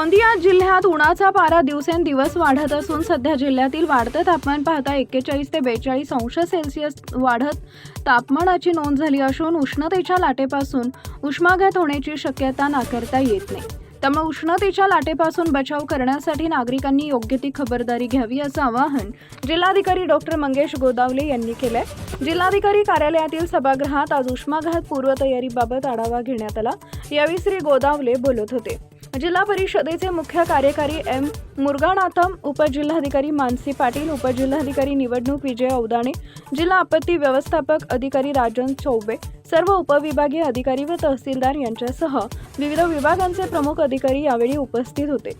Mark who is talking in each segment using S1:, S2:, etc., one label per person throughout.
S1: गोंदिया जिल्ह्यात उन्हाचा पारा दिवसेंदिवस वाढत असून सध्या जिल्ह्यातील वाढतं तापमान पाहता 41 ते 42 अंश सेल्सिअस वाढत तापमानाची नोंद झाली असून उष्णतेच्या लाटेपासून उष्माघात होण्याची शक्यता नाकारता येत नाही। त्यामुळे उष्णतेच्या लाटेपासून बचाव करण्यासाठी नागरिकांनी योग्य ती खबरदारी घ्यावी असं आवाहन जिल्हाधिकारी डॉक्टर मंगेश गोदावले यांनी केले। जिल्हाधिकारी कार्यालयातील सभागृहात आज उष्माघात पूर्वतयारीबाबत आढावा घेण्यात आला। यावेळी श्री गोदावले बोलत होते। जिल्हा परिषदेचे मुख्य कार्यकारी एम मुरगानाथम, उपजिल्हाधिकारी मानसी पाटील, उपजिल्हाधिकारी निवडणूक विजय औदाणे, जिल्हा आपत्ती व्यवस्थापक अधिकारी राजन चौबे, सर्व उपविभागीय अधिकारी व तहसीलदार यांच्यासह विविध विभागांचे प्रमुख अधिकारी यावेळी उपस्थित होते।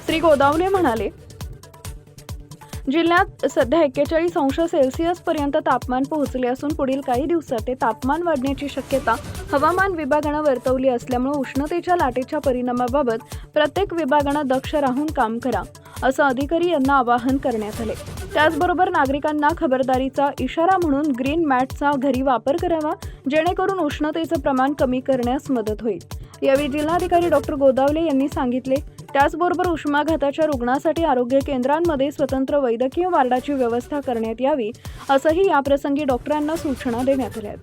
S1: श्री गोदावले म्हणाले, जिल्ह्यात सध्या 41 अंश सेल्सिअस पर्यंत तापमान पोहोचले असून पुढील काही दिवसात ते तापमान वाढण्याची शक्यता हवामान विभागाने वर्तवली असल्यामुळे उष्णतेच्या लाटेच्या परिणामाबाबत प्रत्येक विभागाने दक्ष राहून काम करा असं अधिकारी यांना आवाहन करण्यात आले। त्याचबरोबर नागरिकांना खबरदारीचा इशारा म्हणून ग्रीन मॅटचा घरी वापर करावा, जेणेकरून उष्णतेचं प्रमाण कमी करण्यास मदत होईल। यावेळी जिल्हाधिकारी डॉक्टर गोदावले यांनी सांगितले। त्याचबरोबर उष्माघाताच्या रुग्णासाठी आरोग्य केंद्रांमध्ये स्वतंत्र वैद्यकीय वार्डाची व्यवस्था करण्यात यावी असंही याप्रसंगी डॉक्टरांना सूचना देण्यात आल्या।